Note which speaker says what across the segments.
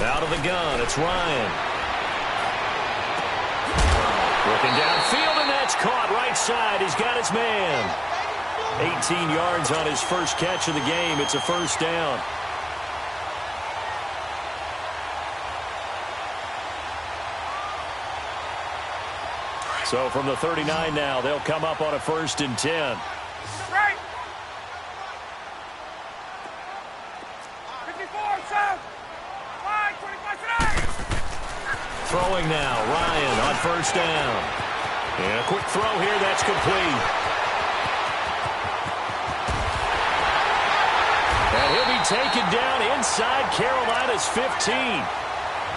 Speaker 1: Out of the gun, it's Ryan. Looking downfield, and that's caught right side. He's got his man. 18 yards on his first catch of the game. It's a first down. So from the 39 now, they'll come up on a 1st and 10. Throwing now, Ryan on 1st down. And a quick throw here, that's complete. And he'll be taken down inside Carolina's 15.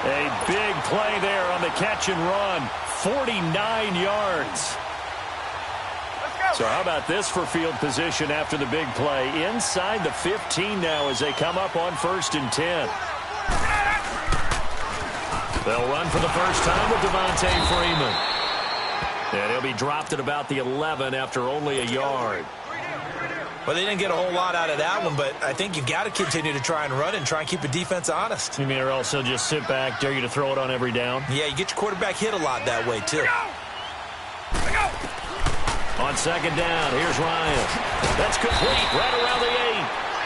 Speaker 1: A big play there on the catch and run. 49 yards. So how about this for field position after the big play? Inside the 15 now as they come up on 1st and 10. They'll run for the first time with Devontae Freeman. And he'll be dropped at about the 11 after only a yard.
Speaker 2: Well, they didn't get a whole lot out of that one, but I think you got to continue to try and run and try and keep the defense honest.
Speaker 1: You mean or also just sit back, dare you to throw it on every down?
Speaker 2: Yeah, you get your quarterback hit a lot that way, too.
Speaker 1: On 2nd down, here's Ryan. That's complete right around the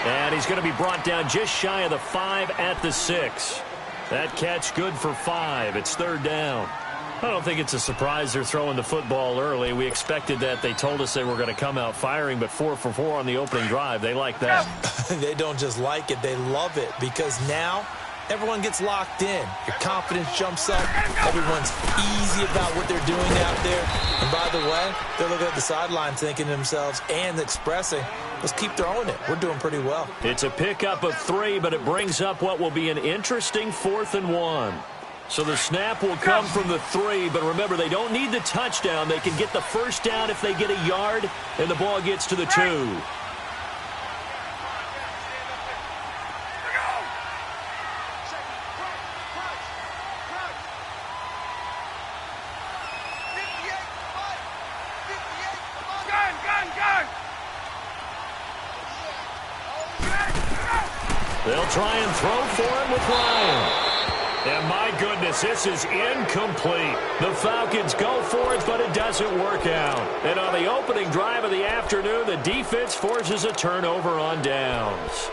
Speaker 1: 8. And he's going to be brought down just shy of the 5 at the 6. That catch good for 5. It's 3rd down. I don't think it's a surprise they're throwing the football early. We expected that. They told us they were going to come out firing, but 4 for 4 on the opening drive. They like that.
Speaker 2: They don't just like it. They love it because now everyone gets locked in. Your confidence jumps up. Everyone's easy about what they're doing out there. And by the way, they're looking at the sideline thinking to themselves and expressing, let's keep throwing it. We're doing pretty well.
Speaker 1: It's a pickup of 3, but it brings up what will be an interesting 4th and 1. So the snap will come from the 3, but remember, they don't need the touchdown. They can get the first down if they get a yard, and the ball gets to the 2. They'll try and throw for him with Ryan. And my goodness, this is incomplete. The Falcons go for it, but it doesn't work out. And on the opening drive of the afternoon, the defense forces a turnover on downs.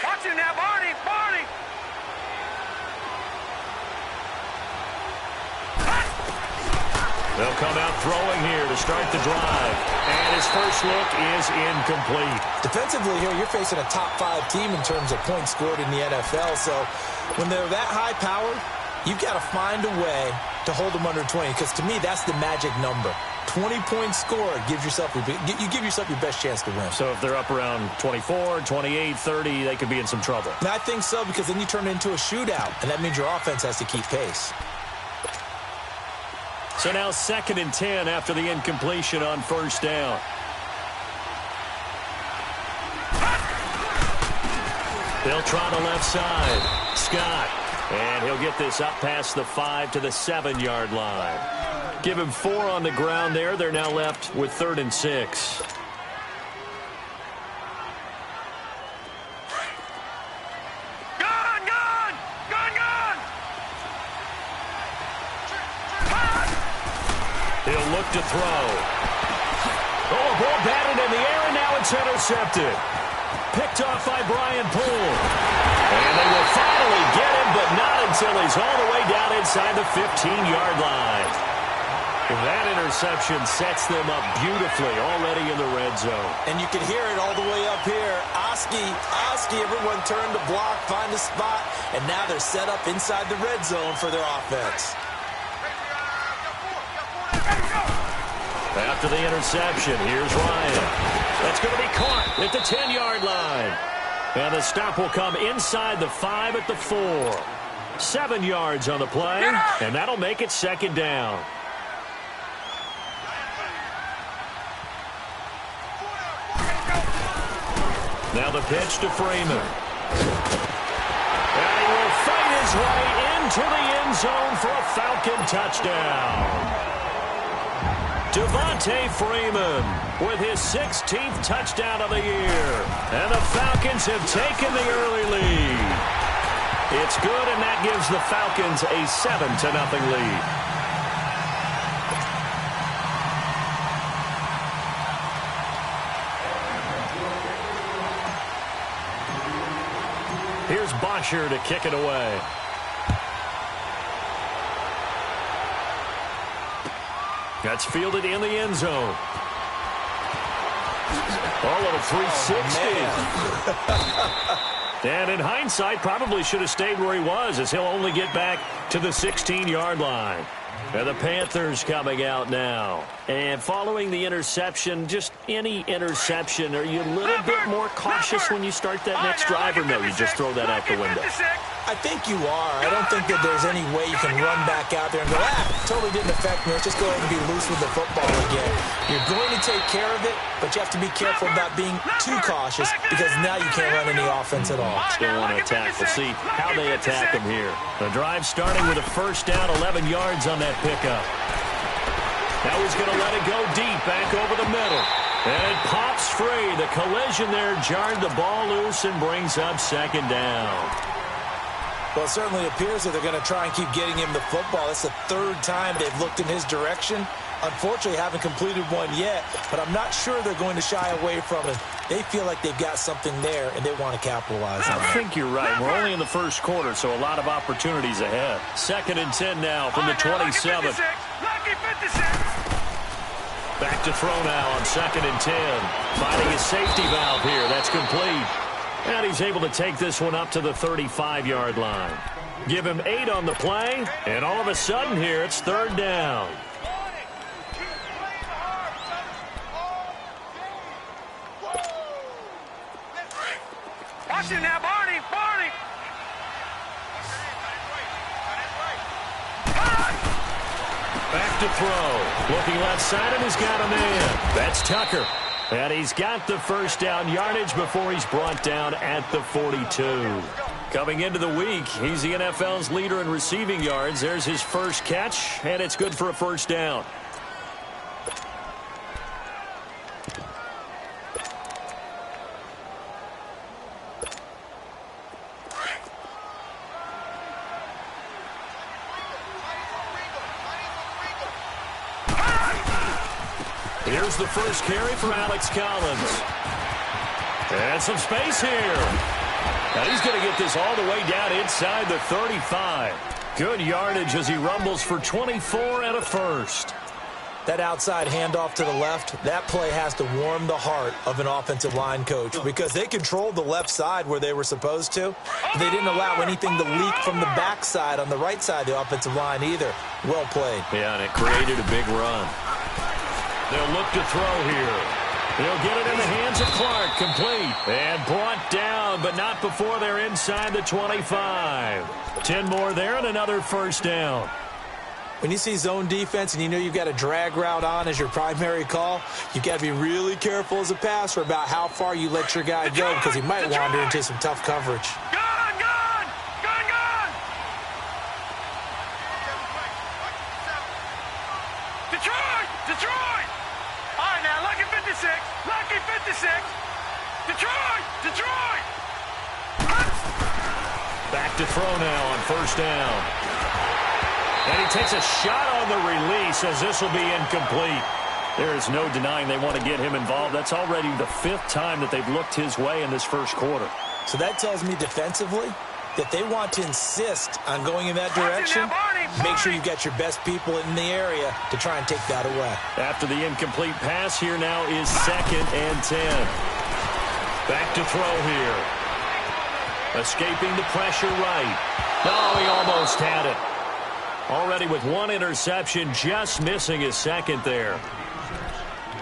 Speaker 3: Watch it now, Barney! Barney!
Speaker 1: They'll come out throwing here to start the drive. And his first look is incomplete.
Speaker 2: Defensively here, you're facing a top 5 team in terms of points scored in the NFL. So when they're that high powered, you've got to find a way to hold them under 20. Because to me, that's the magic number. 20 points scored gives yourself you give yourself your best chance to win.
Speaker 1: So if they're up around 24, 28, 30, they could be in some trouble.
Speaker 2: And I think so, because then you turn it into a shootout. And that means your offense has to keep pace.
Speaker 1: So now 2nd and 10 after the incompletion on 1st down. They'll try the left side. Scott. And he'll get this up past the 5 to the 7-yard line. Give him 4 on the ground there. They're now left with 3rd and 6. He'll look to throw. Oh, a ball batted in the air, and now it's intercepted. Picked off by Brian Poole. And they will finally get him, but not until he's all the way down inside the 15-yard line. That interception sets them up beautifully already in the red zone.
Speaker 2: And you can hear it all the way up here. Oski, everyone turned to block, find a spot, and now they're set up inside the red zone for their offense.
Speaker 1: After the interception, here's Ryan. That's going to be caught at the 10-yard line. And the stop will come inside the 5 at the 4. 7 yards on the play, and that'll make it 2nd down. Now the pitch to Freeman. And he will fight his way into the end zone for a Falcon touchdown. Devontae Freeman with his 16th touchdown of the year. And the Falcons have taken the early lead. It's good, and that gives the Falcons a 7-0 lead. Here's Bosher to kick it away. That's fielded in the end zone. Oh, a little 360. And in hindsight, probably should have stayed where he was, as he'll only get back to the 16-yard line. And the Panthers coming out now. And following the interception, just any interception, are you a little bit more cautious when you start that next drive, or no, you just throw that out the window?
Speaker 2: I think you are. I don't think that there's any way you can run back out there and go, totally didn't affect me. Let's just go ahead and be loose with the football again. You're going to take care of it, but you have to be careful about being too cautious, because now you can't run any offense at all.
Speaker 1: Still want to attack. We'll see how they attack them here. The drive starting with a first down, 11 yards on that pickup. Now he's going to let it go deep, back over the middle. And it pops free. The collision there jarred the ball loose and brings up second down.
Speaker 2: Well, it certainly appears that they're going to try and keep getting him the football. That's the third time they've looked in his direction. Unfortunately, haven't completed one yet, but I'm not sure they're going to shy away from it. They feel like they've got something there, and they want to capitalize on it.
Speaker 1: I think you're right. We're only in the first quarter, so a lot of opportunities ahead. 2nd and 10 now from the 27. Back to throw now on 2nd and 10. Finding his safety valve here. That's complete. And he's able to take this one up to the 35-yard line. Give him 8 on the play, and all of a sudden here it's 3rd down.
Speaker 3: Watch it now, Barney! Barney!
Speaker 1: Back to throw. Looking left side, and he's got a man. That's Tucker. And he's got the first down yardage before he's brought down at the 42. Coming into the week, he's the NFL's leader in receiving yards. There's his first catch, and it's good for a first down. Here's the first carry for Alex Collins. And some space here. And he's going to get this all the way down inside the 35. Good yardage as he rumbles for 24 and a first.
Speaker 2: That outside handoff to the left, that play has to warm the heart of an offensive line coach, because they controlled the left side where they were supposed to. They didn't allow anything to leak from the backside on the right side of the offensive line either. Well played.
Speaker 1: Yeah, and it created a big run. They'll look to throw here. They'll get it in the hands of Clark. Complete. And brought down, but not before they're inside the 25. 10 more there and another first down.
Speaker 2: When you see zone defense and you know you've got a drag route on as your primary call, you've got to be really careful as a passer about how far you let your guy go, because he might wander into some tough coverage.
Speaker 3: Gone! Gone! Gone! Gone! Detroit! Detroit! All right, now, lucky 56. Lucky 56. Detroit! Detroit!
Speaker 1: Back to throw now on first down. And he takes a shot on the release as this will be incomplete. There is no denying they want to get him involved. That's already the 5th time that they've looked his way in this first quarter.
Speaker 2: So that tells me defensively that they want to insist on going in that direction. Make sure you've got your best people in the area to try and take that away.
Speaker 1: After the incomplete pass, here now is 2nd and 10. Back to throw here. Escaping the pressure right. Oh, he almost had it. Already with one interception, just missing his second there.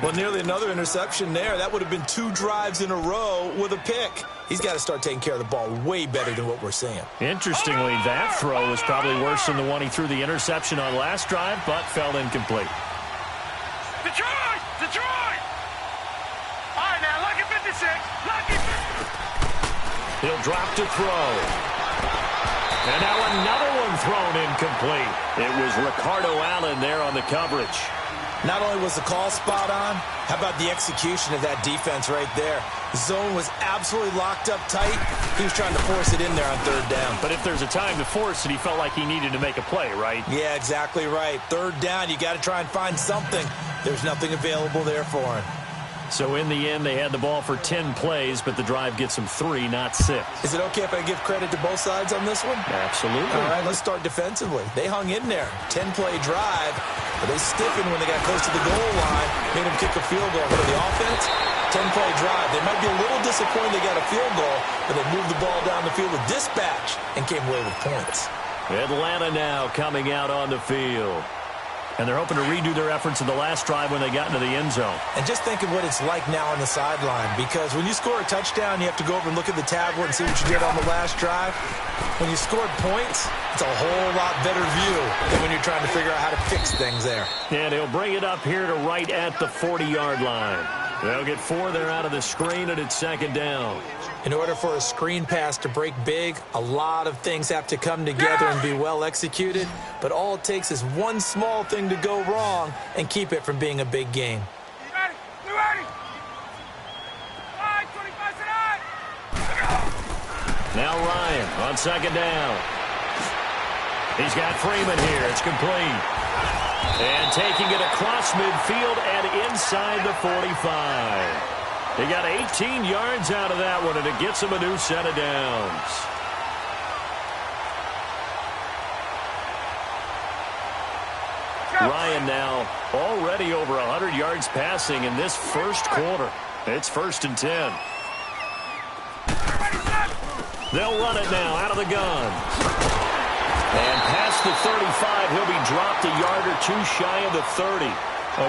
Speaker 2: Well, nearly another interception there. That would have been 2 drives in a row with a pick. He's got to start taking care of the ball way better than what we're seeing.
Speaker 1: Interestingly, that throw was probably worse than the one he threw the interception on last drive, but fell incomplete.
Speaker 3: Detroit! Detroit! All right, now, lucky 56. Lucky 56.
Speaker 1: He'll drop to throw. And now another one thrown incomplete. It was Ricardo Allen there on the coverage.
Speaker 2: Not only was the call spot on, how about the execution of that defense right there? The zone was absolutely locked up tight. He was trying to force it in there on third down.
Speaker 1: But if there's a time to force it, he felt like he needed to make a play, right?
Speaker 2: Yeah, exactly right. Third down, you got to try and find something. There's nothing available there for him.
Speaker 1: So in the end, they had the ball for 10 plays, but the drive gets them 3, not 6.
Speaker 2: Is it okay if I give credit to both sides on this one?
Speaker 1: Absolutely.
Speaker 2: All right, let's start defensively. They hung in there. 10-play drive, but they stiffened when they got close to the goal line, made them kick a field goal. For the offense, 10-play drive. They might be a little disappointed they got a field goal, but they moved the ball down the field with dispatch and came away with points.
Speaker 1: Atlanta now coming out on the field. And they're hoping to redo their efforts in the last drive when they got into the end zone.
Speaker 2: And just think of what it's like now on the sideline, because when you score a touchdown, you have to go over and look at the tablet and see what you did on the last drive. When you scored points, it's a whole lot better view than when you're trying to figure out how to fix things there.
Speaker 1: And he'll bring it up here to right at the 40-yard line. They'll get 4 there out of the screen, and it's second down.
Speaker 2: In order for a screen pass to break big, a lot of things have to come together and be well executed, but all it takes is one small thing to go wrong and keep it from being a big game.
Speaker 3: You ready? 25
Speaker 1: Now Ryan on second down. He's got Freeman here. It's complete. And taking it across midfield and inside the 45. They got 18 yards out of that one, and it gets them a new set of downs. Ryan now already over 100 yards passing in this first quarter. It's 1st and 10. They'll run it now out of the gun. And past the 35, he'll be dropped a yard or 2 shy of the 30.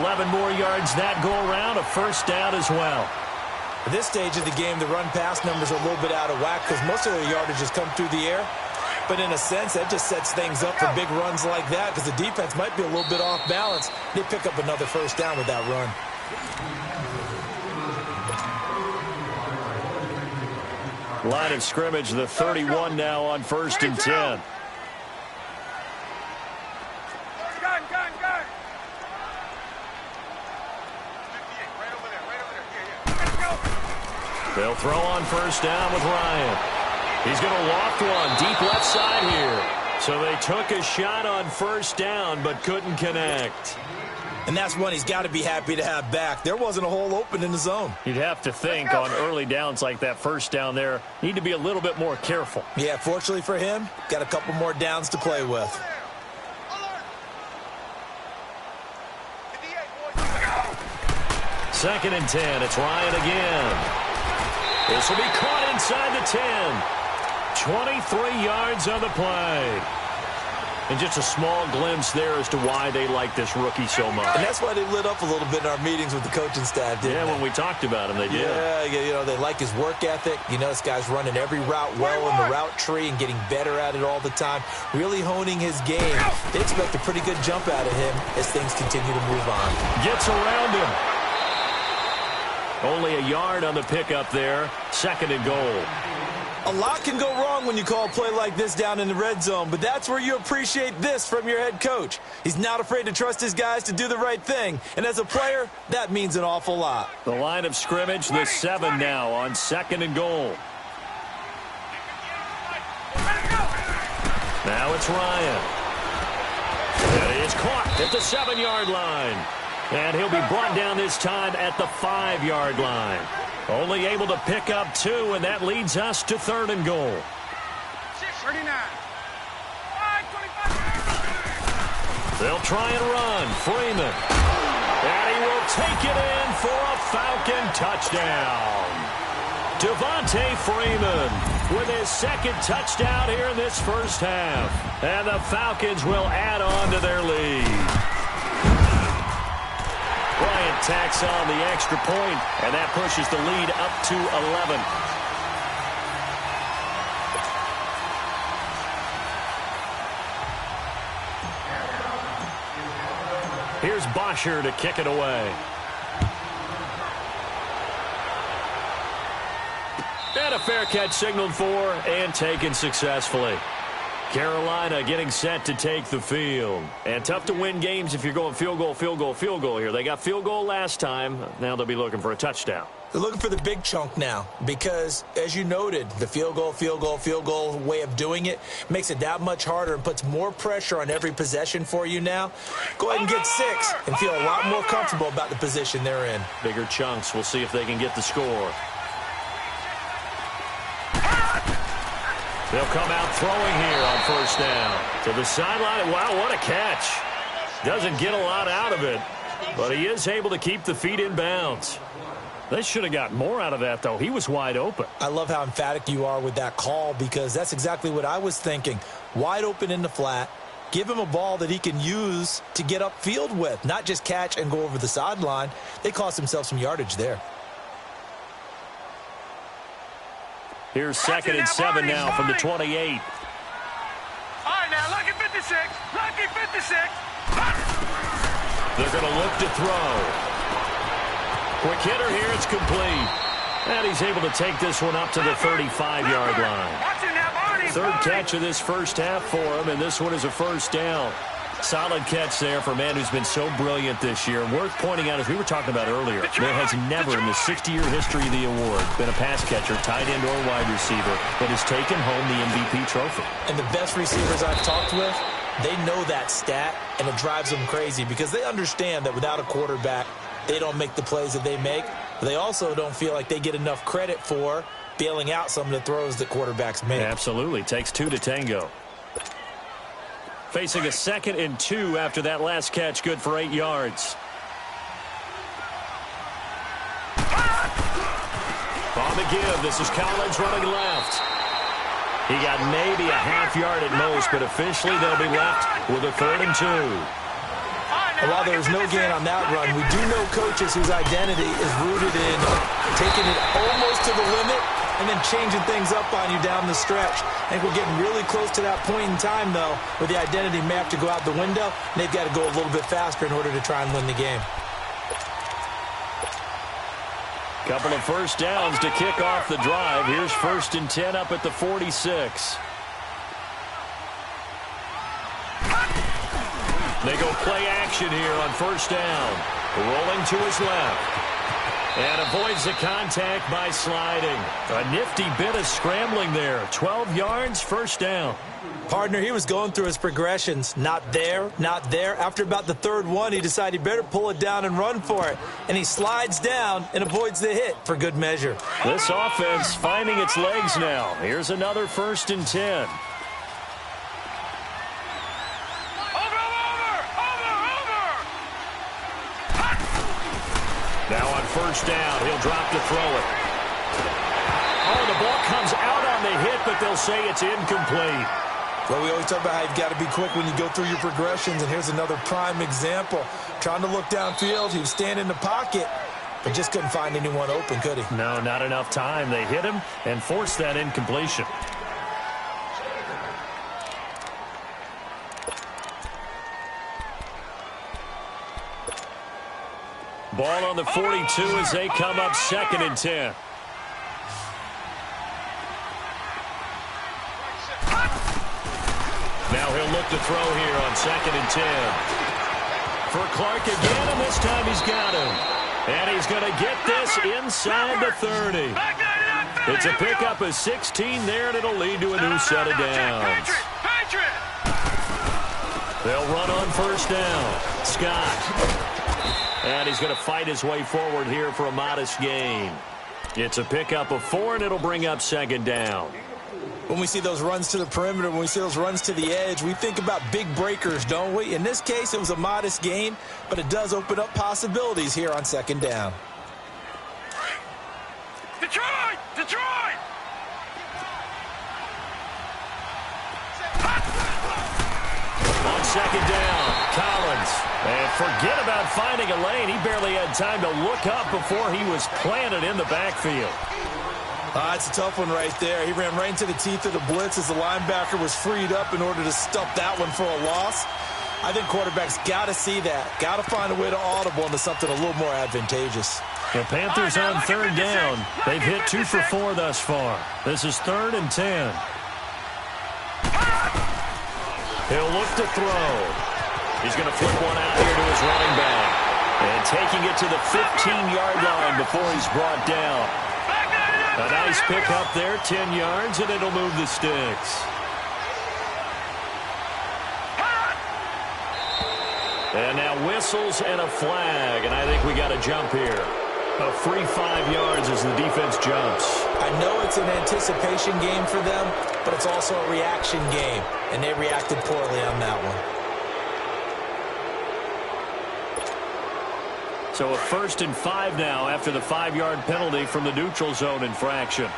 Speaker 1: 11 more yards that go around, a first down as well.
Speaker 2: At this stage of the game, the run-pass numbers are a little bit out of whack because most of their yardage has come through the air. But in a sense, that just sets things up for big runs like that because the defense might be a little bit off balance. They pick up another first down with that run.
Speaker 1: Line of scrimmage, the 31 now on 1st and 10. They'll throw on first down with Ryan. He's going to loft one deep left side here. So they took a shot on first down but couldn't connect.
Speaker 2: And that's one he's got to be happy to have back. There wasn't a hole open in the zone.
Speaker 1: You'd have to think on early downs like that first down there, need to be a little bit more careful.
Speaker 2: Yeah, fortunately for him, got a couple more downs to play with.
Speaker 1: Second and 10. It's Ryan again. This will be caught inside the 10. 23 yards on the play. And just a small glimpse there as to why they like this rookie so much.
Speaker 2: And that's why they lit up a little bit in our meetings with the coaching staff, didn't they?
Speaker 1: When we talked about him, they did.
Speaker 2: Yeah, you know, they like his work ethic. You know, this guy's running every route well in the route tree and getting better at it all the time, really honing his game. They expect a pretty good jump out of him as things continue to move on.
Speaker 1: Gets around him. Only a yard on the pickup there. 2nd and goal.
Speaker 2: A lot can go wrong when you call a play like this down in the red zone, but that's where you appreciate this from your head coach. He's not afraid to trust his guys to do the right thing, and as a player, that means an awful lot.
Speaker 1: The line of scrimmage, the 7 now on 2nd and goal. Now it's Ryan. And he is caught at the 7-yard line. And he'll be brought down this time at the 5-yard line. Only able to pick up 2, and that leads us to 3rd and goal.
Speaker 3: 39.
Speaker 1: They'll try and run. Freeman. And he will take it in for a Falcon touchdown. Devontae Freeman with his 2nd touchdown here in this first half. And the Falcons will add on to their lead. Bryant tacks on the extra point, and that pushes the lead up to 11. Here's Bosher to kick it away. And a fair catch signaled for and taken successfully. Carolina getting set to take the field. And tough to win games if you're going field goal, field goal, field goal here. They got field goal last time. Now they'll be looking for a touchdown.
Speaker 2: They're looking for the big chunk now because, as you noted, the field goal way of doing it makes it that much harder and puts more pressure on every possession for you now. Go ahead and get 6 and feel a lot more comfortable about the position they're in.
Speaker 1: Bigger chunks. We'll see if they can get the score. They'll come out throwing here on first down. To the sideline. Wow, what a catch. Doesn't get a lot out of it, but he is able to keep the feet in bounds. They should have got more out of that, though. He was wide open.
Speaker 2: I love how emphatic you are with that call because that's exactly what I was thinking. Wide open in the flat. Give him a ball that he can use to get upfield with, not just catch and go over the sideline. They cost themselves some yardage there.
Speaker 1: Here's 2nd and 7 now from the 28.
Speaker 3: All right, now, lucky 56. Lucky 56.
Speaker 1: They're going to look to throw. Quick hitter here, it's complete. And he's able to take this one up to the 35-yard line. Third catch of this first half for him, and this one is a first down. Solid catch there for a man who's been so brilliant this year. Worth pointing out, as we were talking about earlier, there has never in the 60-year history of the award been a pass catcher, tight end or wide receiver, that has taken home the MVP trophy.
Speaker 2: And the best receivers I've talked with, they know that stat, and it drives them crazy because they understand that without a quarterback, they don't make the plays that they make. But they also don't feel like they get enough credit for bailing out some of the throws that quarterbacks make.
Speaker 1: Absolutely. Takes 2 to tango. Facing a 2nd and 2 after that last catch, good for 8 yards. On the give, this is Collins running left. He got maybe a half yard at most, but officially they'll be left with a 3rd and 2.
Speaker 2: And while there was no gain on that run, we do know coaches whose identity is rooted in taking it almost to the limit and then changing things up on you down the stretch. I think we're getting really close to that point in time, though, where the identity may have to go out the window, and they've got to go a little bit faster in order to try and win the game.
Speaker 1: Couple of first downs to kick off the drive. Here's 1st and 10 up at the 46. They go play action here on first down. Rolling to his left. And avoids the contact by sliding. A nifty bit of scrambling there. 12 yards, first down.
Speaker 2: Partner, he was going through his progressions. Not there, not there. After about the 3rd one, he decided he better pull it down and run for it. And he slides down and avoids the hit for good measure.
Speaker 1: This offense finding its legs now. Here's another 1st and 10. Now on first down, he'll drop to throw it. Oh, the ball comes out on the hit, but they'll say it's incomplete.
Speaker 2: Well, we always talk about how you've got to be quick when you go through your progressions, and here's another prime example. Trying to look downfield, he was standing in the pocket, but just couldn't find anyone open, could he?
Speaker 1: No, not enough time. They hit him and forced that incompletion. Ball on the 42 as they come up 2nd and 10. Now he'll look to throw here on 2nd and 10. For Clark again, and this time he's got him. And he's going to get this inside the 30. It's a pickup of 16 there, and it'll lead to a new set of downs. They'll run on first down. Scott. And he's going to fight his way forward here for a modest gain. It's a pickup of 4, and it'll bring up 2nd down.
Speaker 2: When we see those runs to the perimeter, when we see those runs to the edge, we think about big breakers, don't we? In this case, it was a modest gain, but it does open up possibilities here on 2nd down.
Speaker 3: Detroit! Detroit!
Speaker 1: On 2nd down, Collins. And forget about finding a lane. He barely had time to look up before he was planted in the backfield.
Speaker 2: It's a tough one right there. He ran right into the teeth of the blitz as the linebacker was freed up in order to stuff that one for a loss. I think quarterbacks got to see that. Got to find a way to audible into something a little more advantageous.
Speaker 1: The Panthers on 3rd down. They've hit 2 for 4 thus far. This is 3rd and 10. He'll look to throw. He's going to flip one out here to his running back. And taking it to the 15-yard line before he's brought down. A nice pick up there, 10 yards, and it'll move the sticks. And now whistles and a flag, and I think we got a jump here. A free 5 yards as the defense jumps.
Speaker 2: I know it's an anticipation game for them, but it's also a reaction game, and they reacted poorly on that one.
Speaker 1: So a 1st and 5 now after the 5-yard penalty from the neutral zone infraction.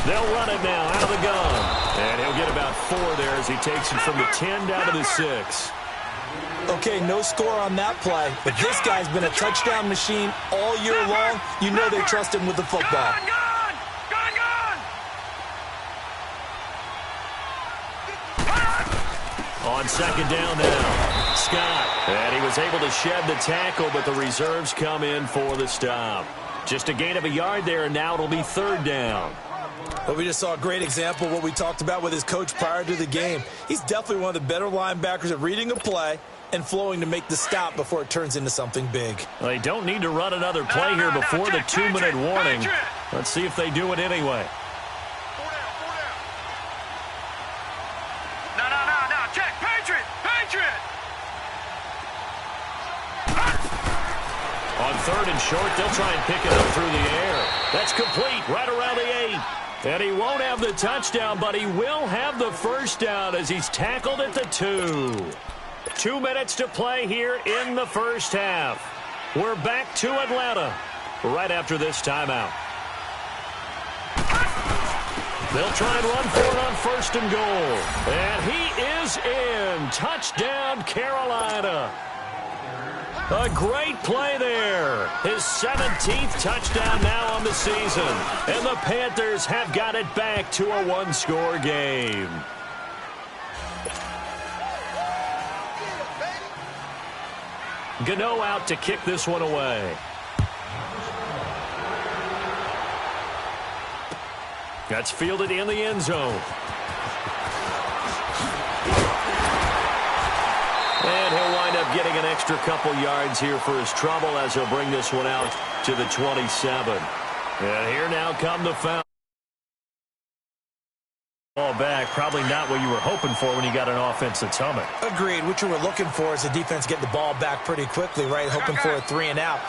Speaker 1: They'll run it now out of the gun. And he'll get about 4 there as he takes it from the 10 down to the 6.
Speaker 2: Okay, no score on that play, but this guy's been a touchdown machine all year long. You know they trust him with the football.
Speaker 1: On 2nd down now, Scott. And he was able to shed the tackle, but the reserves come in for the stop. Just a gain of a yard there, and now it'll be 3rd down.
Speaker 2: Well, we just saw a great example of what we talked about with his coach prior to the game. He's definitely one of the better linebackers at reading a play and flowing to make the stop before it turns into something big.
Speaker 1: Well, they don't need to run another play here before the 2-minute warning. Let's see if they do it anyway.
Speaker 3: No, check, Patriot!
Speaker 1: On 3rd and short, they'll try and pick it up through the air. That's complete, right around the 8. And he won't have the touchdown, but he will have the 1st down as he's tackled at the 2. 2 minutes to play here in the 1st half. We're back to Atlanta right after this timeout. They'll try and run for it on 1st and goal. And he is in. Touchdown, Carolina. A great play there. His 17th touchdown now on the season. And the Panthers have got it back to a 1-score game. Gano out to kick this one away. That's fielded in the end zone. And he'll wind up getting an extra couple yards here for his trouble as he'll bring this one out to the 27. And here now come the foul. Ball back, probably not what you were hoping for when you got an offense that's humming.
Speaker 2: Agreed. What you were looking for is the defense getting the ball back pretty quickly, right? Hoping for a 3 and out.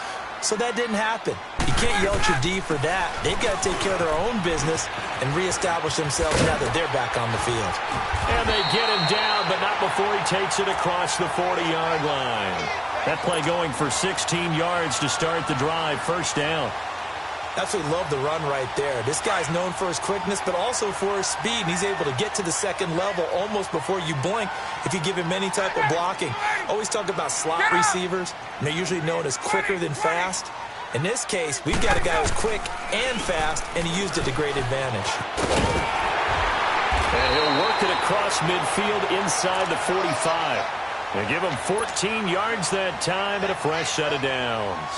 Speaker 2: So that didn't happen. You can't yell at your D for that. They've got to take care of their own business and reestablish themselves now that they're back on the field.
Speaker 1: And they get him down, but not before he takes it across the 40-yard line. That play going for 16 yards to start the drive. 1st down.
Speaker 2: Absolutely love the run right there. This guy's known for his quickness, but also for his speed. And he's able to get to the 2nd level almost before you blink if you give him any type of blocking. Always talk about slot receivers, and they're usually known as quicker than fast. In this case, we've got a guy who's quick and fast, and he used it to great advantage.
Speaker 1: And he'll work it across midfield inside the 45. They give him 14 yards that time and a fresh set of downs.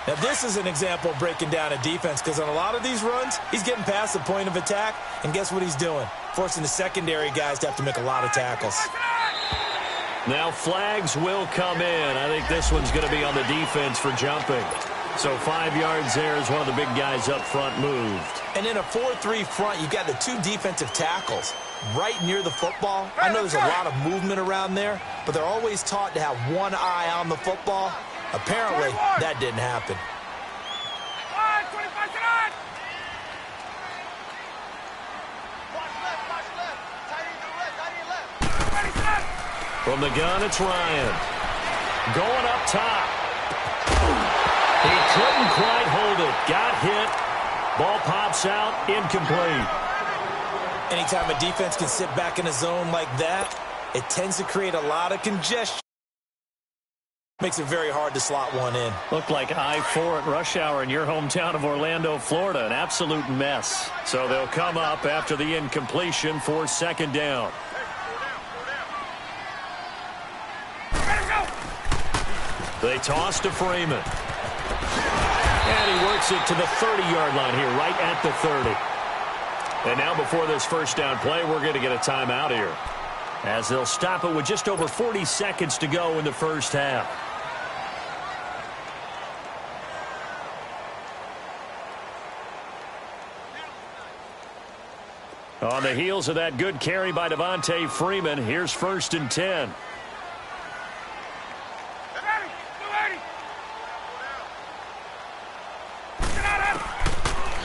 Speaker 2: Now, this is an example of breaking down a defense because on a lot of these runs, he's getting past the point of attack, and guess what he's doing? Forcing the secondary guys to have to make a lot of tackles.
Speaker 1: Now flags will come in. I think this one's going to be on the defense for jumping. So 5 yards there as one of the big guys up front moved.
Speaker 2: And in a 4-3 front, you got the 2 defensive tackles right near the football. I know there's a lot of movement around there, but they're always taught to have one eye on the football. Apparently, that didn't happen.
Speaker 1: From the gun, it's Ryan. Going up top. He couldn't quite hold it. Got hit. Ball pops out. Incomplete.
Speaker 2: Anytime a defense can sit back in a zone like that, it tends to create a lot of congestion. Makes it very hard to slot one in.
Speaker 1: Looked like I-4 at rush hour in your hometown of Orlando, Florida. An absolute mess. So they'll come up after the incompletion for 2nd down. They toss to Freeman. And he works it to the 30-yard line here, right at the 30. And now before this first down play, we're going to get a timeout here, as they'll stop it with just over 40 seconds to go in the first half. On the heels of that good carry by Devontae Freeman, here's 1st and 10.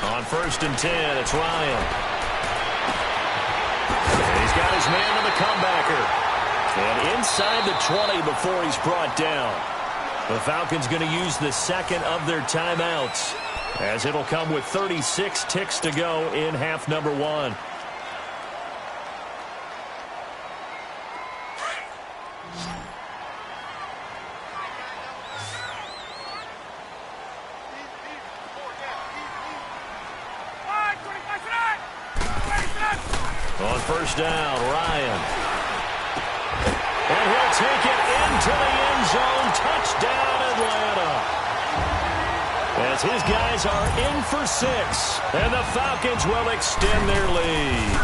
Speaker 1: On 1st and 10, it's Ryan. And he's got his man on the comebacker. And inside the 20 before he's brought down. The Falcons going to use the second of their timeouts, as it'll come with 36 ticks to go in half number 1. On 1st down, Ryan. And he'll take it into the end zone. Touchdown, Atlanta. As his guys are in for 6. And the Falcons will extend their lead.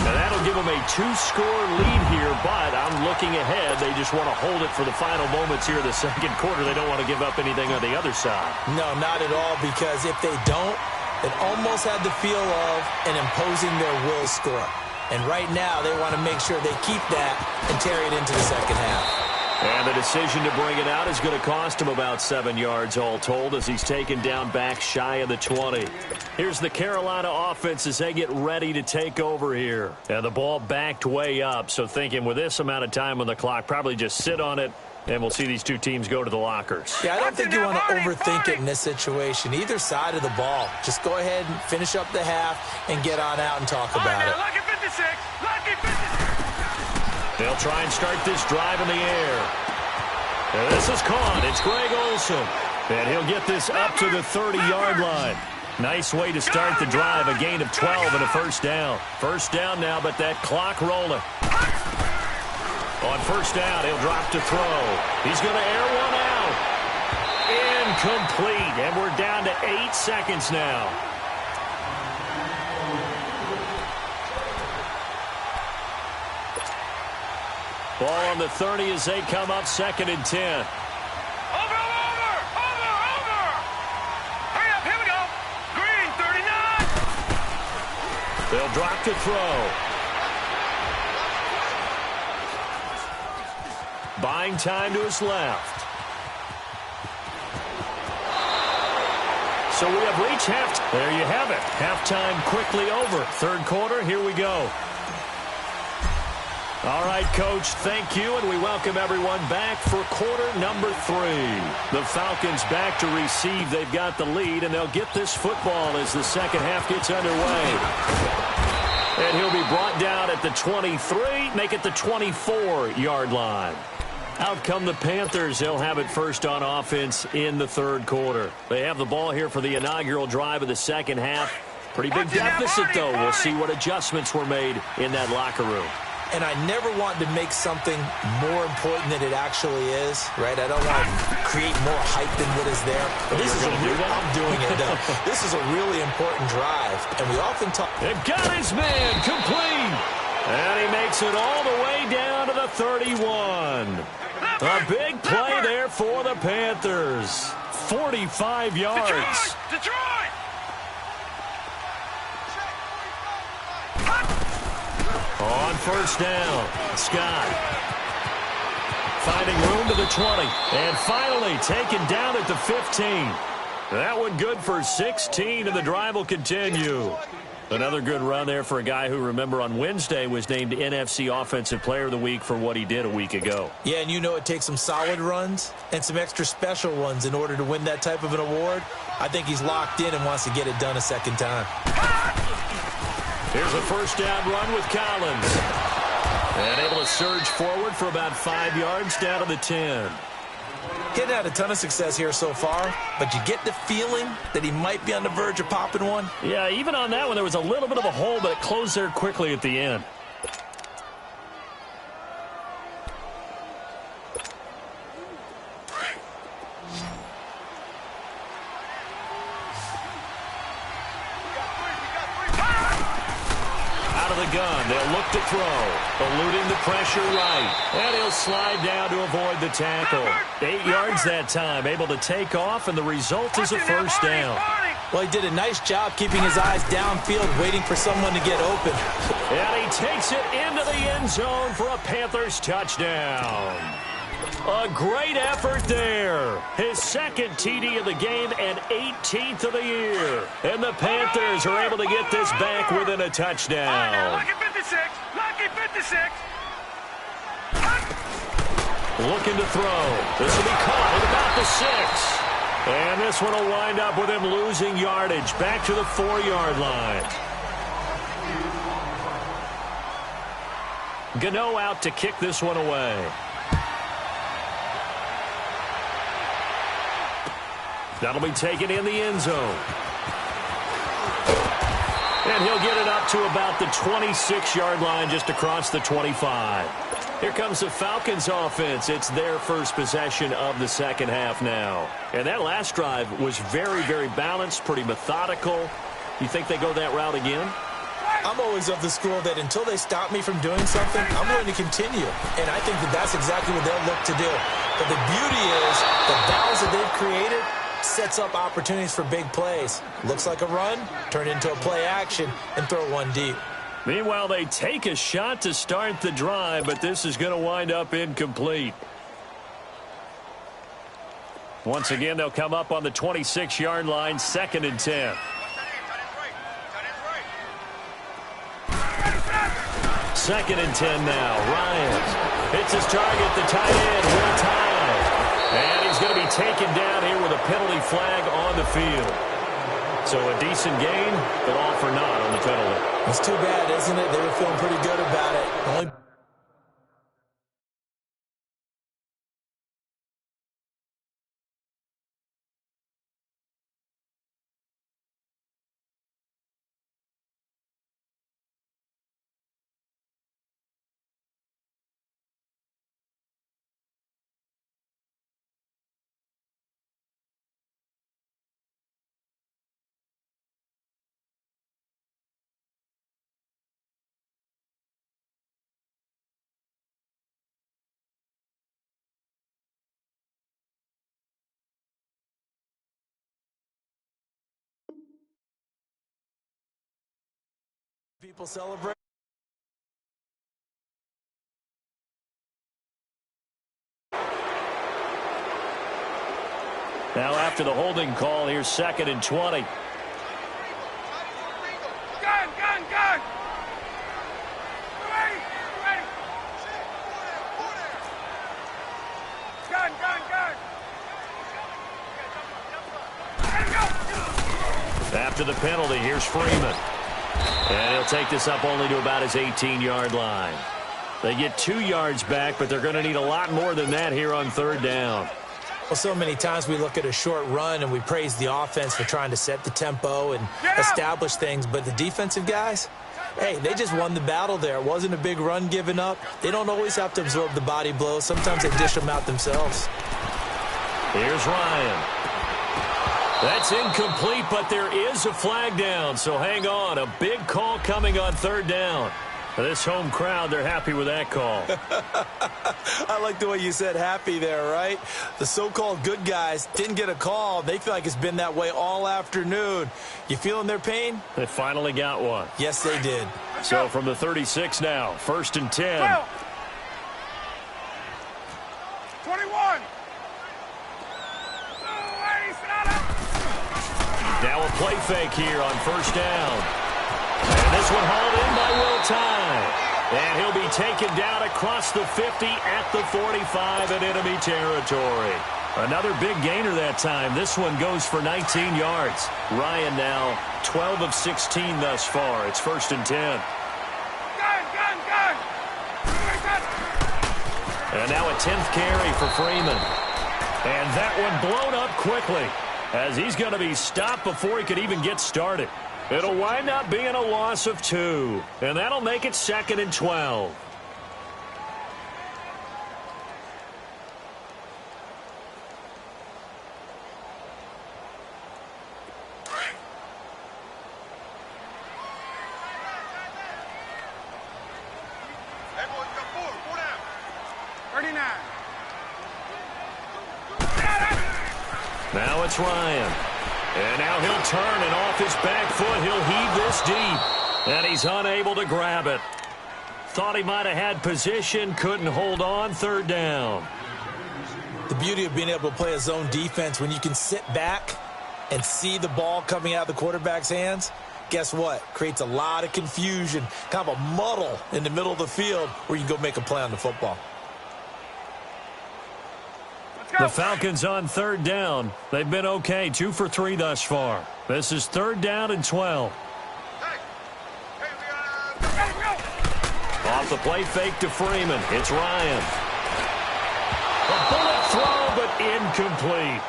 Speaker 1: Now that'll give them a 2-score lead here, but I'm looking ahead. They just want to hold it for the final moments here of the second quarter. They don't want to give up anything on the other side.
Speaker 2: No, not at all, because if they don't, it almost had the feel of an imposing their will score. And right now, they want to make sure they keep that and carry it into the second half.
Speaker 1: And the decision to bring it out is going to cost him about 7 yards all told, as he's taken down back shy of the 20. Here's the Carolina offense as they get ready to take over here. And the ball backed way up, so thinking with this amount of time on the clock, probably just sit on it, and we'll see these two teams go to the lockers.
Speaker 2: Yeah, I don't think you want to overthink it in this situation. Either side of the ball. Just go ahead and finish up the half and get on out and talk about it.
Speaker 3: Lucky 56. Lucky 56.
Speaker 1: They'll try and start this drive in the air. And this is caught. It's Greg Olsen. And he'll get this up to the 30-yard line. Nice way to start the drive. A gain of 12 and a 1st down. 1st down now, but that clock rolling. On 1st down, he'll drop to throw. He's going to air one out. Incomplete. And we're down to 8 seconds now. Ball on the 30 as they come up 2nd and 10.
Speaker 3: Over. Hurry up, here we go. Green, 39.
Speaker 1: They'll drop to throw. Buying time to his left. So we have reached half. There you have it. Halftime quickly over. 3rd quarter, here we go. All right, Coach, thank you, and we welcome everyone back for quarter number 3. The Falcons back to receive. They've got the lead, and they'll get this football as the second half gets underway. And he'll be brought down at the 23, make it the 24-yard line. Out come the Panthers. They'll have it first on offense in the 3rd quarter. They have the ball here for the inaugural drive of the second half. Pretty big deficit, though. We'll see what adjustments were made in that locker room.
Speaker 2: And I never want to make something more important than it actually is, right? I don't want to create more hype than what is there. But this is I'm doing it, though. This is a really important drive. And we often talk.
Speaker 1: They've got his man complete. And he makes it all the way down to the 31. A big play there for the Panthers. 45 yards.
Speaker 3: Detroit!
Speaker 1: On 1st down, Scott finding room to the 20. And finally taken down at the 15. That one good for 16, and the drive will continue. Another good run there for a guy who, remember, on Wednesday was named NFC Offensive Player of the Week for what he did a week ago.
Speaker 2: Yeah, and you know it takes some solid runs and some extra special ones in order to win that type of an award. I think he's locked in and wants to get it done a second time.
Speaker 1: Here's a 1st down run with Collins. And able to surge forward for about 5 yards down to the 10.
Speaker 2: He hadn't had a ton of success here so far, but you get the feeling that he might be on the verge of popping one.
Speaker 1: Yeah, even on that one, there was a little bit of a hole, but it closed there quickly at the end. gun. They'll look to throw. Eluding the pressure right. And he'll slide down to avoid the tackle. 8 yards that time. Able to take off, and the result is a first down.
Speaker 2: Well, he did a nice job keeping his eyes downfield, waiting for someone to get open.
Speaker 1: And he takes it into the end zone for a Panthers touchdown. A great effort there. His second TD of the game and 18th of the year. And the Panthers are able to get this back within a touchdown.
Speaker 3: Lucky 56. Lucky 56.
Speaker 1: Looking to throw. This will be caught at about the 6. And this one will wind up with him losing yardage back to the 4-yard line. Gano out to kick this one away. That'll be taken in the end zone. And he'll get it up to about the 26-yard line, just across the 25. Here comes the Falcons offense. It's their first possession of the second half now. And that last drive was very, very balanced, pretty methodical. You think they go that route again?
Speaker 2: I'm always of the school that until they stop me from doing something, I'm going to continue. And I think that that's exactly what they'll look to do. But the beauty is the balance that they've created sets up opportunities for big plays. Looks like a run, turn into a play action, and throw one deep.
Speaker 1: Meanwhile, they take a shot to start the drive, but this is going to wind up incomplete. Once again, they'll come up on the 26-yard line, 2nd and 10. Second and 10 now. Ryan hits his target, the tight end, Will Tye. And he's going to be taken down here with a penalty flag on the field. So a decent gain, but all for naught on the penalty.
Speaker 2: It's too bad, isn't it? They were feeling pretty good about it. Only people celebrate.
Speaker 1: Now after the holding call, here's 2nd and 20.
Speaker 3: Gun, gun, gun. Ready, ready. Gun, gun, gun.
Speaker 1: After the penalty, here's Freeman. And he'll take this up only to about his 18-yard line. They get 2 yards back, but they're going to need a lot more than that here on 3rd down.
Speaker 2: Well, so many times we look at a short run and we praise the offense for trying to set the tempo and establish things, but the defensive guys, hey, they just won the battle there. It wasn't a big run given up. They don't always have to absorb the body blows. Sometimes they dish them out themselves.
Speaker 1: Here's Ryan. That's incomplete, but there is a flag down, so hang on. A big call coming on 3rd down. This home crowd, they're happy with that call.
Speaker 2: I like the way you said happy there, right? The so-called good guys didn't get a call. They feel like it's been that way all afternoon. You feeling their pain?
Speaker 1: They finally got one.
Speaker 2: Yes, they did.
Speaker 1: So from the 36 now, 1st and 10.
Speaker 3: 21.
Speaker 1: Now a play fake here on 1st down. And this one hauled in by Will Tye. And he'll be taken down across the 50 at the 45 in enemy territory. Another big gainer that time. This one goes for 19 yards. Ryan now 12 of 16 thus far. It's 1st and 10.
Speaker 3: Gun, gun, gun.
Speaker 1: And now a 10th carry for Freeman. And that one blown up quickly, as he's going to be stopped before he could even get started. It'll wind up being a loss of 2, and that'll make it 2nd and 12. Now it's Ryan. And now he'll turn, and off his back foot, he'll heave this deep. And he's unable to grab it. Thought he might have had position, couldn't hold on, third down.
Speaker 2: The beauty of being able to play a zone defense when you can sit back and see the ball coming out of the quarterback's hands, guess what? Creates a lot of confusion, kind of a muddle in the middle of the field where you can go make a play on the football.
Speaker 1: The Falcons on third down. They've been okay, 2 for 3 thus far. This is third down and 12. Off the play fake to Freeman. It's Ryan. A bullet throw, but incomplete.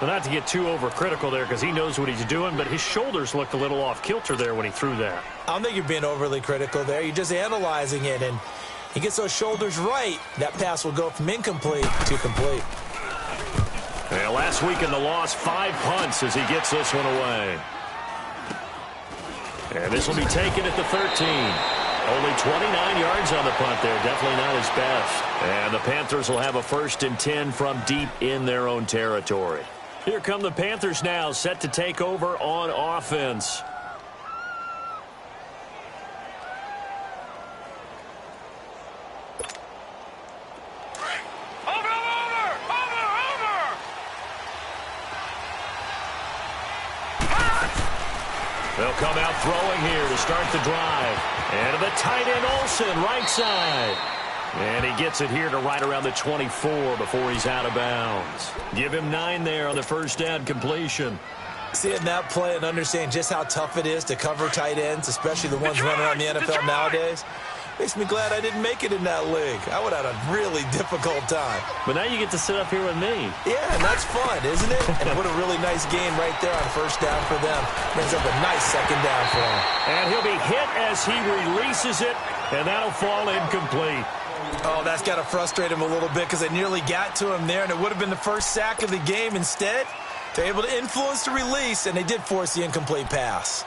Speaker 1: Well, not to get too overcritical there because he knows what he's doing, but his shoulders looked a little off kilter there when he threw that.
Speaker 2: I don't think you're being overly critical there. You're just analyzing it, and he gets those shoulders right. That pass will go from incomplete to complete.
Speaker 1: Yeah, last week in the loss, 5 punts as he gets this one away. And this will be taken at the 13. Only 29 yards on the punt there. Definitely not his best. And the Panthers will have a 1st and 10 from deep in their own territory. Here come the Panthers now, set to take over on offense. They'll come out throwing here to start the drive. And the tight end Olsen, right side. And he gets it here to right around the 24 before he's out of bounds. Give him 9 there on the first down completion.
Speaker 2: Seeing that play and understand just how tough it is to cover tight ends, especially the ones running around the NFL nowadays, makes me glad I didn't make it in that league. I would have had a really difficult time.
Speaker 1: But now you get to sit up here with me.
Speaker 2: Yeah, and that's fun, isn't it? And what a really nice game right there on first down for them. Brings up a nice second down for him.
Speaker 1: And he'll be hit as he releases it, and that'll fall incomplete.
Speaker 2: Oh, that's got to frustrate him a little bit because they nearly got to him there, and it would have been the first sack of the game. Instead, they're able to influence the release, and they did force the incomplete pass.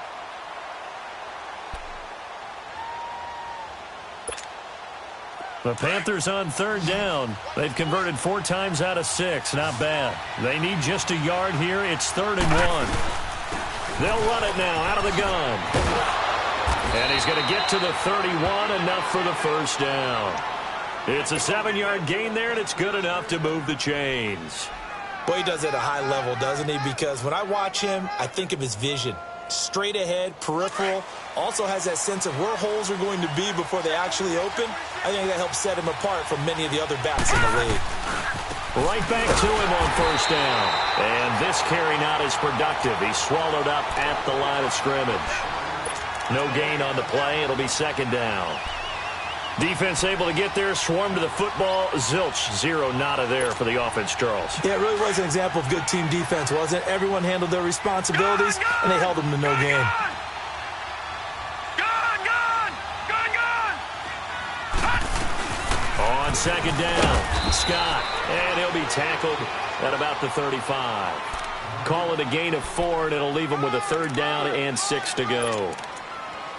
Speaker 1: The Panthers on third down. They've converted 4 times out of 6. Not bad. They need just a yard here. It's 3rd and 1. They'll run it now out of the gun. And he's going to get to the 31, enough for the first down. It's a 7-yard gain there, and it's good enough to move the chains.
Speaker 2: Boy, he does it at a high level, doesn't he? Because when I watch him, I think of his vision. Straight ahead, peripheral, also has that sense of where holes are going to be before they actually open. I think that helps set him apart from many of the other backs in the league.
Speaker 1: Right back to him on first down. And this carry not as productive. He's swallowed up at the line of scrimmage. No gain on the play. It'll be 2nd down. Defense able to get there, swarm to the football. Zilch, 0 nada there for the offense, Charles.
Speaker 2: Yeah, it really was an example of good team defense, wasn't it? Everyone handled their responsibilities, and they held them to no gain.
Speaker 1: On 2nd down, Scott, and he'll be tackled at about the 35. Call it a gain of 4, and it'll leave him with a 3rd down and 6 to go.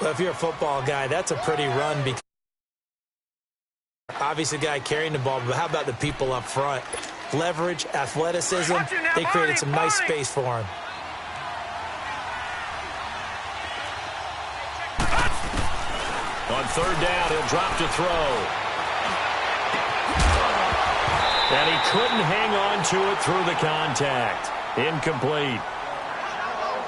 Speaker 2: Well, if you're a football guy, that's a pretty run because obviously the guy carrying the ball, but how about the people up front? Leverage, athleticism, they created some nice space for him.
Speaker 1: On 3rd down, he'll drop to throw. And he couldn't hang on to it through the contact. Incomplete.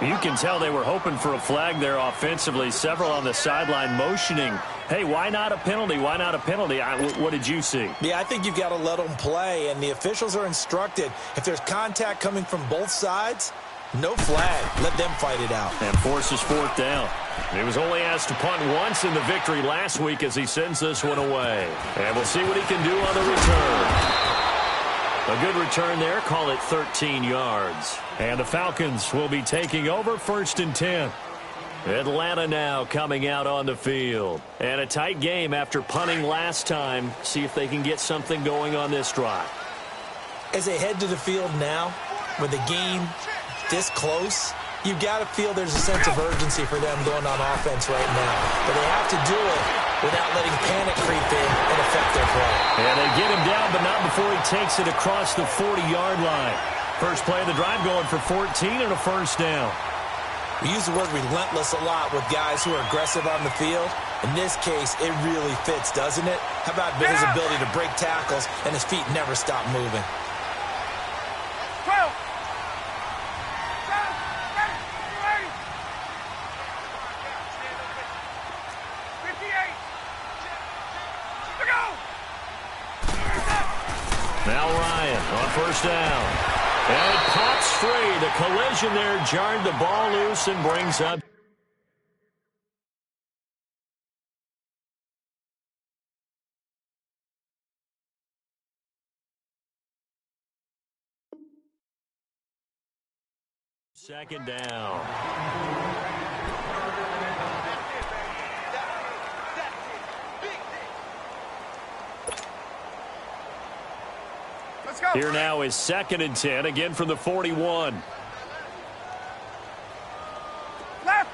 Speaker 1: You can tell they were hoping for a flag there offensively. Several on the sideline motioning. Hey, why not a penalty? Why not a penalty? What did you see?
Speaker 2: Yeah, I think you've got to let them play, and the officials are instructed. If there's contact coming from both sides, no flag. Let them fight it out.
Speaker 1: And forces 4th down. He was only asked to punt once in the victory last week as he sends this one away. And we'll see what he can do on the return. A good return there. Call it 13 yards. And the Falcons will be taking over 1st and 10. Atlanta now coming out on the field. And a tight game after punting last time. See if they can get something going on this drive.
Speaker 2: As they head to the field now, with the game this close, you've got to feel there's a sense of urgency for them going on offense right now. But they have to do it without letting panic creep in and affect their play.
Speaker 1: And they get him down, but not before he takes it across the 40-yard line. First play of the drive going for 14 and a first down.
Speaker 2: We use the word relentless a lot with guys who are aggressive on the field. In this case, it really fits, doesn't it? How about his ability to break tackles and his feet never stop moving?
Speaker 3: 12. 58. Go!
Speaker 1: Now Ryan on first down. And it pops free. The collision there jarred the ball loose and brings up. Second down.
Speaker 3: Let's go.
Speaker 1: Here now is 2nd and 10, again from the 41.
Speaker 3: Left.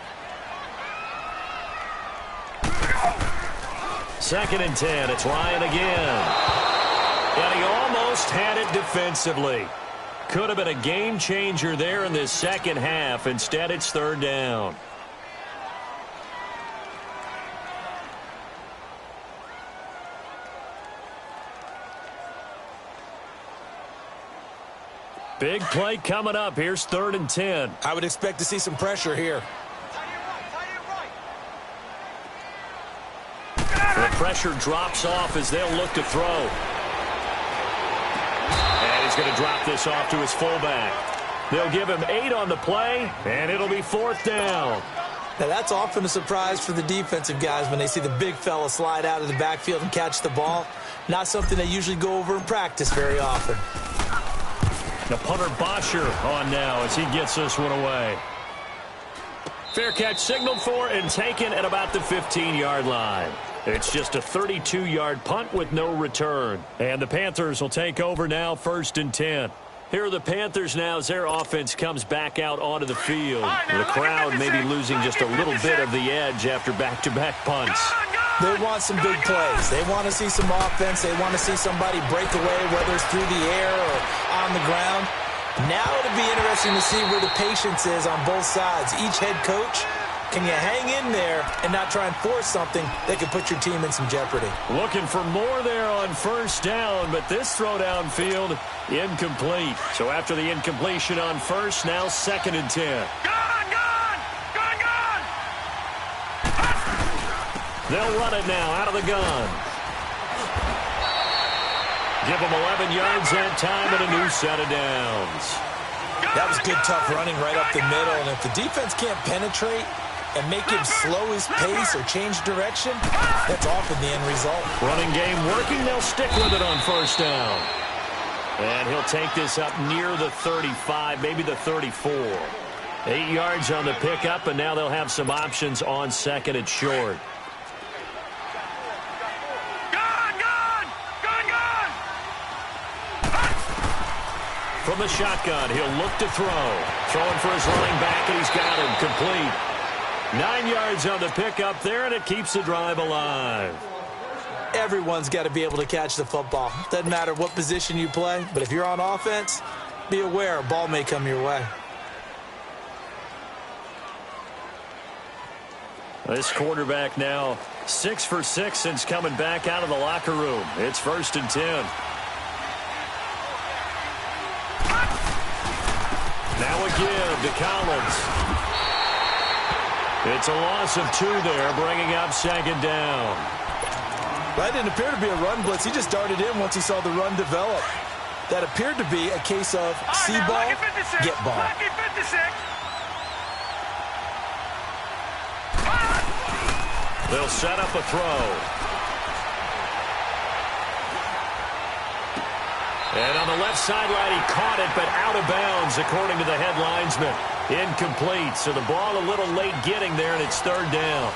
Speaker 1: 2nd and 10. It's Ryan again. And he almost had it defensively. Could have been a game changer there in this second half. Instead, it's 3rd down. Big play coming up. Here's 3rd and 10.
Speaker 2: I would expect to see some pressure here.
Speaker 1: The pressure drops off as they'll look to throw. And he's going to drop this off to his fullback. They'll give him 8 on the play, and it'll be 4th down.
Speaker 2: Now, that's often a surprise for the defensive guys when they see the big fella slide out of the backfield and catch the ball. Not something they usually go over in practice very often.
Speaker 1: The punter Bosher on now as he gets this one away. Fair catch signaled for and taken at about the 15-yard line. It's just a 32-yard punt with no return. And the Panthers will take over now, 1st and 10. Here are the Panthers now as their offense comes back out onto the field. The crowd may be losing just a little bit of the edge after back-to-back punts.
Speaker 2: They want some big plays. They want to see some offense. They want to see somebody break away, whether it's through the air or on the ground. Now it'll be interesting to see where the patience is on both sides. Each head coach, can you hang in there and not try and force something that could put your team in some jeopardy?
Speaker 1: Looking for more there on 1st down, but this throw downfield incomplete. So after the incompletion on 1st, now 2nd and 10. They'll run it now out of the gun. Give them 11 yards that time and a new set of downs.
Speaker 2: That was good, tough running right up the middle. And if the defense can't penetrate and make him slow his pace or change direction, that's often the end result.
Speaker 1: Running game working. They'll stick with it on 1st down. And he'll take this up near the 35, maybe the 34. 8 yards on the pickup, and now they'll have some options on 2nd and short. From the shotgun, he'll look to throw. Throwing for his running back, and he's got him complete. 9 yards on the pickup there, and it keeps the drive alive.
Speaker 2: Everyone's got to be able to catch the football. Doesn't matter what position you play, but if you're on offense, be aware a ball may come your way.
Speaker 1: This quarterback now 6 for 6 since coming back out of the locker room. It's 1st and 10. Now a give to Collins. It's a loss of 2 there, bringing up 2nd down.
Speaker 2: That didn't appear to be a run blitz. He just darted in once he saw the run develop. That appeared to be a case of see ball, get ball.
Speaker 1: They'll set up a throw. And on the left sideline, he caught it, but out of bounds, according to the head linesman. Incomplete, so the ball a little late getting there, and it's 3rd down.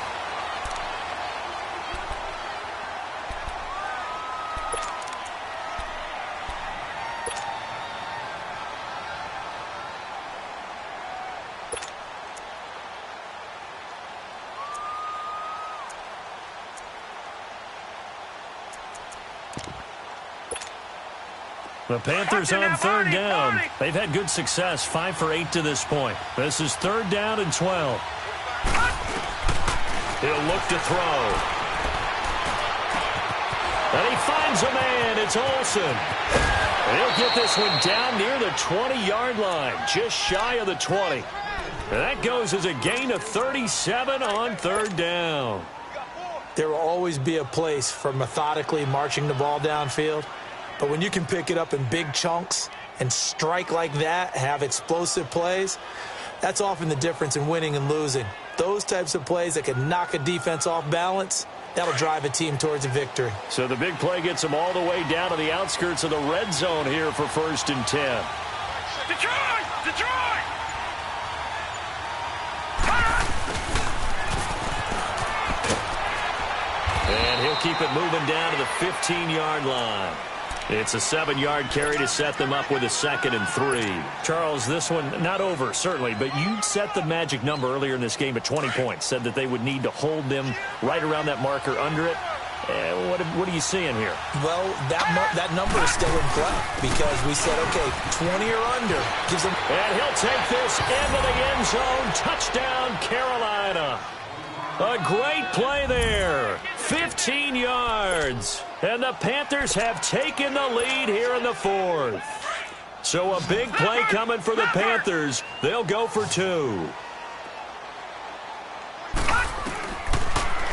Speaker 1: The Panthers on third down. They've had good success, 5 for 8 to this point. This is 3rd down and 12. He'll look to throw. And he finds a man. It's Olsen. He'll get this one down near the 20-yard line, just shy of the 20. And that goes as a gain of 37 on 3rd down.
Speaker 2: There will always be a place for methodically marching the ball downfield. But when you can pick it up in big chunks and strike like that, have explosive plays, that's often the difference in winning and losing. Those types of plays that can knock a defense off balance, that'll drive a team towards a victory.
Speaker 1: So the big play gets them all the way down to the outskirts of the red zone here for 1st and 10.
Speaker 3: Detroit! Detroit!
Speaker 1: And he'll keep it moving down to the 15-yard line. It's a 7-yard carry to set them up with a 2nd and 3. Charles, this one not over, certainly, but you set the magic number earlier in this game at 20 points, said that they would need to hold them right around that marker under it. What are you seeing here?
Speaker 2: Well, that number is still in play because we said, okay, 20 or under gives them.
Speaker 1: And he'll take this into the end zone. Touchdown, Carolina. A great play there. 15 yards. And the Panthers have taken the lead here in the 4th. So a big play coming for the Panthers. They'll go for 2.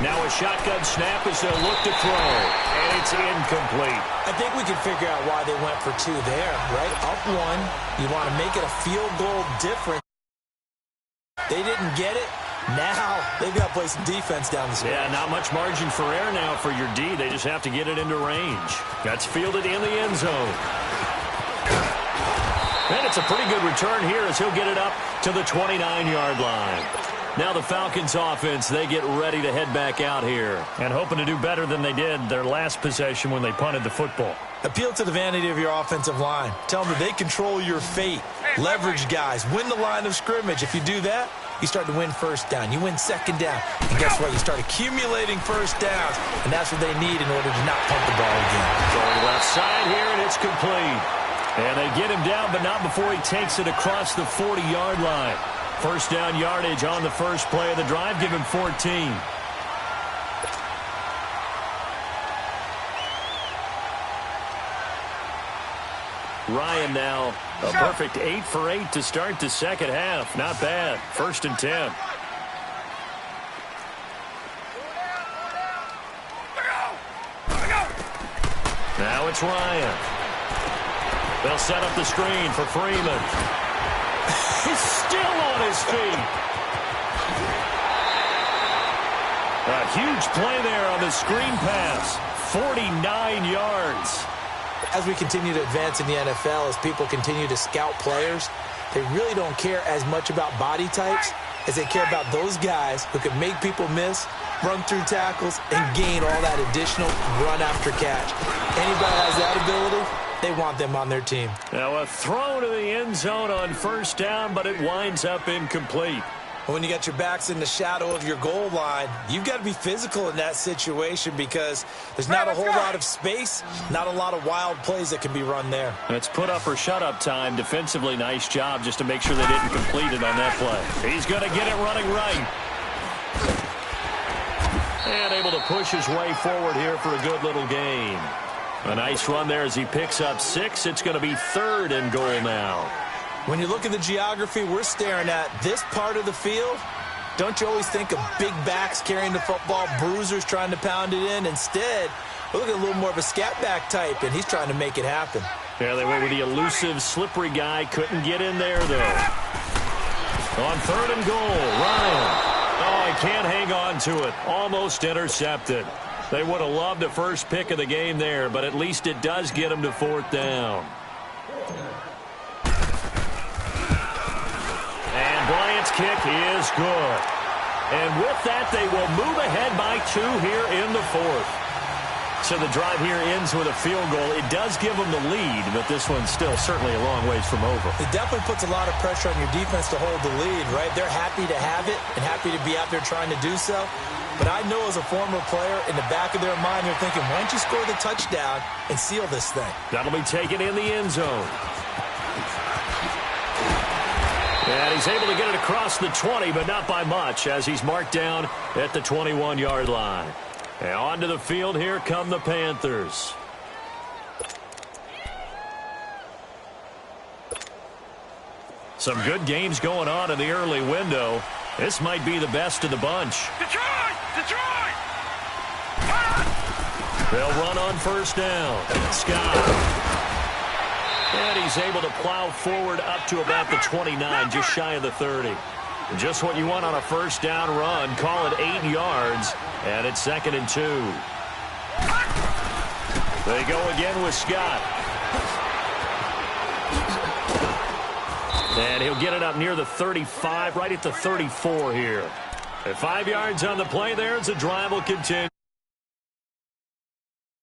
Speaker 1: Now a shotgun snap as they'll look to throw. And it's incomplete.
Speaker 2: I think we can figure out why they went for 2 there, right? Up 1. You want to make it a field goal difference. They didn't get it. Now they've got to play some defense down the stretch.
Speaker 1: Yeah, not much margin for error now for your D. They just have to get it into range. That's fielded in the end zone. And it's a pretty good return here as he'll get it up to the 29-yard line. Now the Falcons offense, they get ready to head back out here and hoping to do better than they did their last possession when they punted the football.
Speaker 2: Appeal to the vanity of your offensive line. Tell them that they control your fate. Leverage guys. Win the line of scrimmage. If you do that, you start to win 1st down. You win 2nd down. And guess what? You start accumulating 1st downs. And that's what they need in order to not punt the ball again.
Speaker 1: Going left side here, and it's complete. And they get him down, but not before he takes it across the 40-yard line. 1st down yardage on the first play of the drive. Give him 14. Ryan now, a perfect 8 for 8 to start the 2nd half. Not bad. 1st and 10. Now it's Ryan. They'll set up the screen for Freeman. He's still on his feet. A huge play there on the screen pass. 49 yards.
Speaker 2: As we continue to advance in the NFL, as people continue to scout players, they really don't care as much about body types as they care about those guys who can make people miss, run through tackles, and gain all that additional run after catch. Anybody has that ability, they want them on their team.
Speaker 1: Now a throw to the end zone on 1st down, but it winds up incomplete.
Speaker 2: When you got your backs in the shadow of your goal line, you've got to be physical in that situation because there's not a whole lot of space, not a lot of wild plays that can be run there.
Speaker 1: It's put up or shut up time. Defensively, nice job just to make sure they didn't complete it on that play. He's going to get it running right. And able to push his way forward here for a good little gain. A nice run there as he picks up 6. It's going to be 3rd and goal now.
Speaker 2: When you look at the geography we're staring at, this part of the field, don't you always think of big backs carrying the football, bruisers trying to pound it in? Instead, we're looking at a little more of a scat back type, and he's trying to make it happen.
Speaker 1: Yeah, they went with the elusive, slippery guy. Couldn't get in there, though. On 3rd and goal, Ryan. Oh, he can't hang on to it. Almost intercepted. They would have loved a first pick of the game there, but at least it does get them to 4th down. Bryant's kick is good. And with that, they will move ahead by 2 here in the 4th. So the drive here ends with a field goal. It does give them the lead, but this one's still certainly a long ways from over.
Speaker 2: It definitely puts a lot of pressure on your defense to hold the lead, right? They're happy to have it and happy to be out there trying to do so. But I know as a former player, in the back of their mind, they're thinking, why don't you score the touchdown and seal this thing?
Speaker 1: That'll be taken in the end zone. And he's able to get it across the 20, but not by much, as he's marked down at the 21-yard line. And onto the field, here come the Panthers. Some good games going on in the early window. This might be the best of the bunch.
Speaker 3: Detroit! Detroit!
Speaker 1: They'll run on first down. Scott. And he's able to plow forward up to about the 29, just shy of the 30. Just what you want on a first down run. Call it 8 yards, and it's 2nd and 2. They go again with Scott. And he'll get it up near the 35, right at the 34 here. At 5 yards on the play there, as the drive will continue.